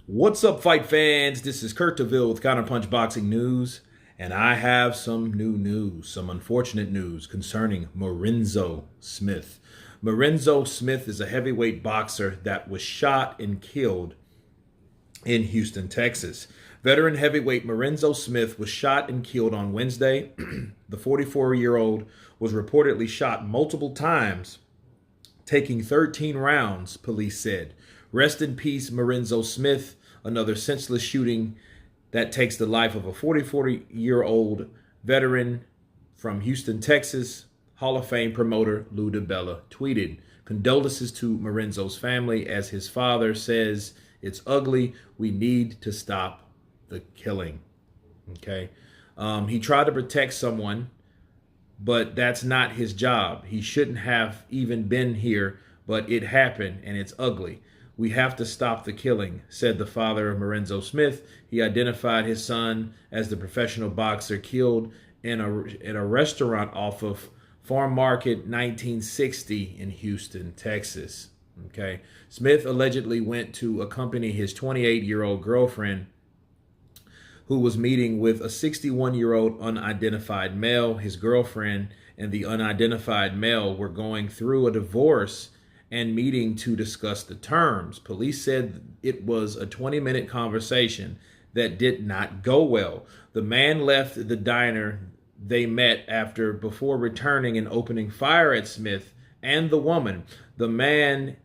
What's up, fight fans? This is Kurt DeVille with Counterpunch Boxing News, and I have some new news, some unfortunate news concerning Murenzo Smith. Murenzo Smith is a heavyweight boxer that was shot and killed in Houston, Texas. Veteran heavyweight Murenzo Smith was shot and killed on Wednesday. The 44-year-old was reportedly shot multiple times, taking 13 rounds, police said. Rest in peace, Murenzo Smith, another senseless shooting that takes the life of a 44-year-old veteran from Houston, Texas. Hall of Fame promoter Lou DiBella tweeted, "Condolences to Murenzo's family as his father says, it's ugly. We need to stop the killing." Okay. He tried to protect someone, but that's not his job. He shouldn't have even been here, but it happened and it's ugly. "We have to stop the killing," said the father of Murenzo Smith. He identified his son as the professional boxer killed in a restaurant off of Farm Market 1960 in Houston, Texas. Okay. Smith allegedly went to accompany his 28-year-old girlfriend, who was meeting with a 61-year-old unidentified male. His girlfriend and the unidentified male were going through a divorce and meeting to discuss the terms. Police said it was a 20-minute conversation that did not go well. The man left the diner they met before returning and opening fire at Smith and the woman. The man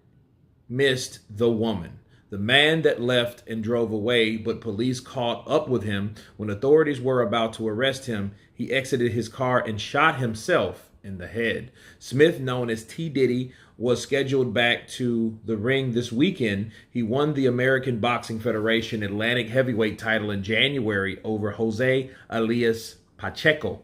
missed the woman. The man that left and drove away, but police caught up with him. When authorities were about to arrest him, he exited his car and shot himself in the head. Smith, known as T. Diddy, was scheduled back to the ring this weekend. He won the American Boxing Federation Atlantic Heavyweight title in January over Jose Elias Pacheco.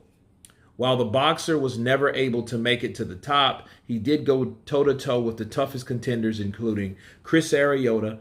While the boxer was never able to make it to the top, he did go toe-to-toe with the toughest contenders, including Chris Arreola,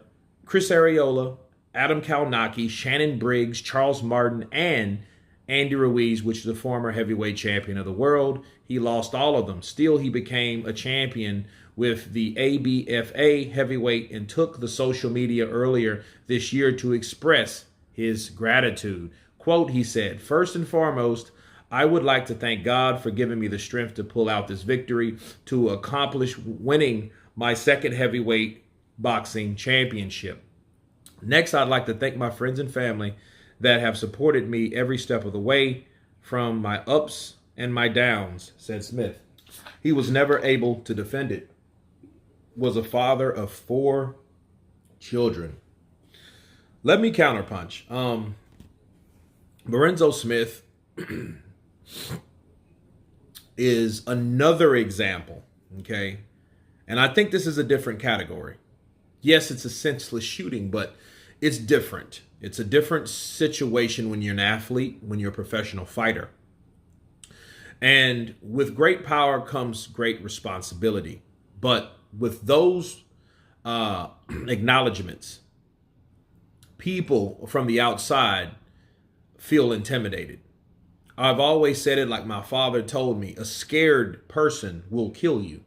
Adam Kalnacki, Shannon Briggs, Charles Martin, and Andy Ruiz, which is the former heavyweight champion of the world. He lost all of them. Still, he became a champion with the ABFA heavyweight and took the social media earlier this year to express his gratitude. Quote, he said, "First and foremost, I would like to thank God for giving me the strength to pull out this victory, to accomplish winning my second heavyweight boxing championship. Next, I'd like to thank my friends and family that have supported me every step of the way, from my ups and my downs," said Smith. He was never able to defend it. Was a father of 4 children. Let me counterpunch. Murenzo Smith is another example, okay? And I think this is a different category. Yes, it's a senseless shooting, but it's different. It's a different situation when you're an athlete, when you're a professional fighter. And with great power comes great responsibility. But with those acknowledgments, people from the outside feel intimidated. I've always said it like my father told me: a scared person will kill you.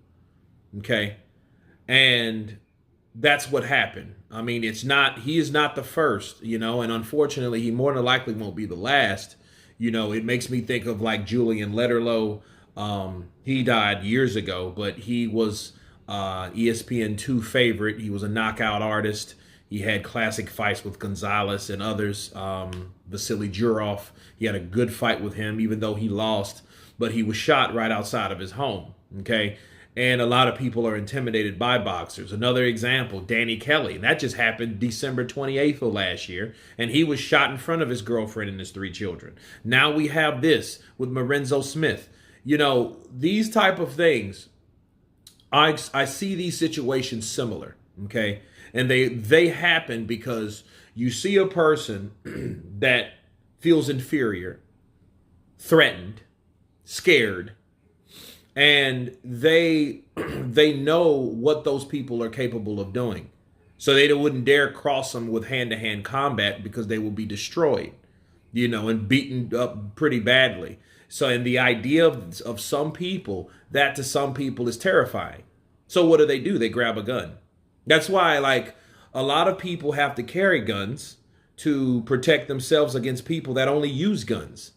Okay? And that's what happened. I mean, he is not the first, and unfortunately, he more than likely won't be the last. It makes me think of like Julian Lederlow. He died years ago, but he was ESPN2 favorite. He was a knockout artist. He had classic fights with Gonzalez and others. Vasily Jurov, he had a good fight with him, even though he lost, but he was shot right outside of his home. Okay. And a lot of people are intimidated by boxers. Another example, Danny Kelly. That just happened December 28th of last year. And he was shot in front of his girlfriend and his 3 children. Now we have this with Murenzo Smith. These type of things, I see these situations similar, okay? And they happen because you see a person that feels inferior, threatened, scared, and they know what those people are capable of doing. So they wouldn't dare cross them with hand-to-hand combat because they will be destroyed, and beaten up pretty badly. So, and the idea of some people, that to some people is terrifying. So what do? They grab a gun. That's why, like, a lot of people have to carry guns to protect themselves against people that only use guns.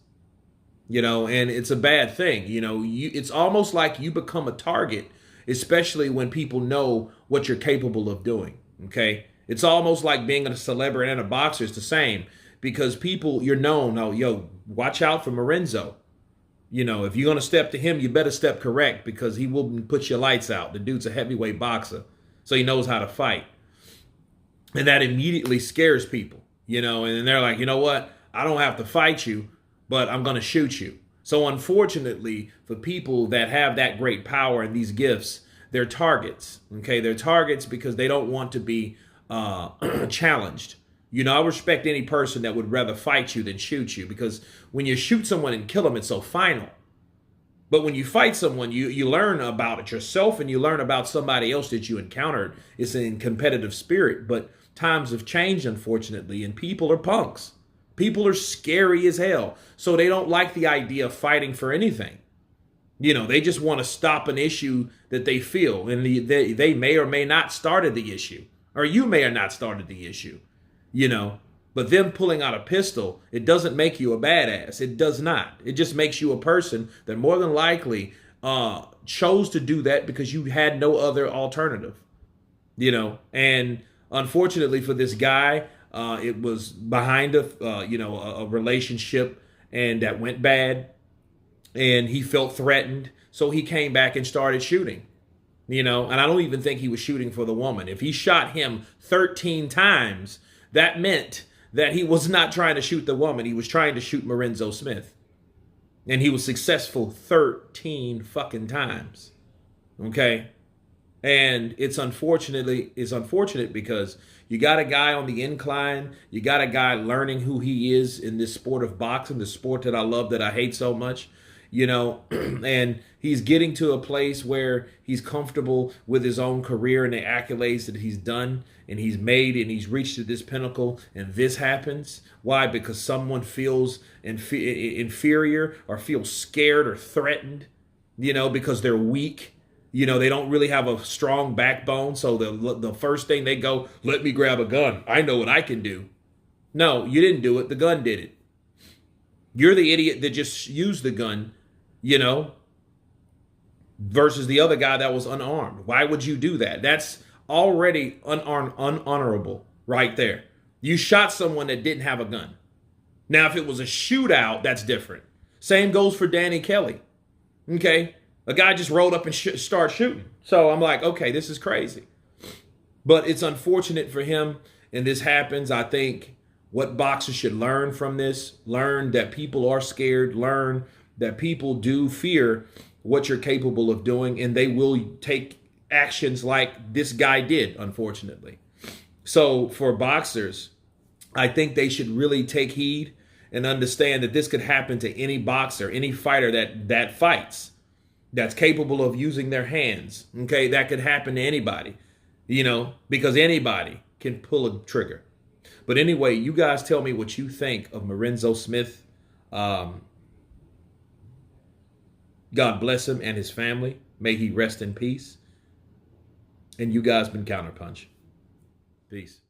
And it's a bad thing. It's almost like you become a target, especially when people know what you're capable of doing. Okay. It's almost like being a celebrity and a boxer is the same, because people, you're known. Oh, yo, watch out for Murenzo. If you're going to step to him, you better step correct, because he will put your lights out. The dude's a heavyweight boxer, so he knows how to fight. And that immediately scares people, and they're like, you know what? I don't have to fight you, but I'm going to shoot you. So unfortunately, for people that have that great power and these gifts, they're targets. Okay, they're targets because they don't want to be challenged. I respect any person that would rather fight you than shoot you, because when you shoot someone and kill them, it's so final. But when you fight someone, you learn about it yourself, and you learn about somebody else that you encountered. It's in competitive spirit. But times have changed, unfortunately, and people are punks. People are scary as hell. So they don't like the idea of fighting for anything. They just want to stop an issue that they feel. And they may or may not started the issue. Or you may or not started the issue. But them pulling out a pistol, it doesn't make you a badass. It does not. It just makes you a person that more than likely chose to do that because you had no other alternative. And unfortunately for this guy, it was behind a relationship, and that went bad, and he felt threatened, so he came back and started shooting. And I don't even think he was shooting for the woman. If he shot him 13 times, that meant that he was not trying to shoot the woman. He was trying to shoot Murenzo Smith. And he was successful 13 fucking times. Okay? And it's unfortunate because you got a guy on the incline. You got a guy learning who he is in this sport of boxing, the sport that I love, that I hate so much. And he's getting to a place where he's comfortable with his own career and the accolades that he's done and he's made, and he's reached to this pinnacle, and this happens. Why? Because someone feels inferior or feels scared or threatened, because they're weak. They don't really have a strong backbone. So the first thing they go, let me grab a gun. I know what I can do. No, you didn't do it. The gun did it. You're the idiot that just used the gun, versus the other guy that was unarmed. Why would you do that? That's already unhonorable right there. You shot someone that didn't have a gun. Now, if it was a shootout, that's different. Same goes for Danny Kelly. Okay? A guy just rolled up and started shooting. So I'm like, okay, this is crazy. But it's unfortunate for him, and this happens. I think what boxers should learn from this, learn that people are scared, learn that people do fear what you're capable of doing, and they will take actions like this guy did, unfortunately. So for boxers, I think they should really take heed and understand that this could happen to any boxer, any fighter that fights, that's capable of using their hands. Okay, that could happen to anybody, because anybody can pull a trigger. But anyway, you guys tell me what you think of Murenzo Smith. God bless him and his family. May he rest in peace. And you guys been Counterpunch. Peace.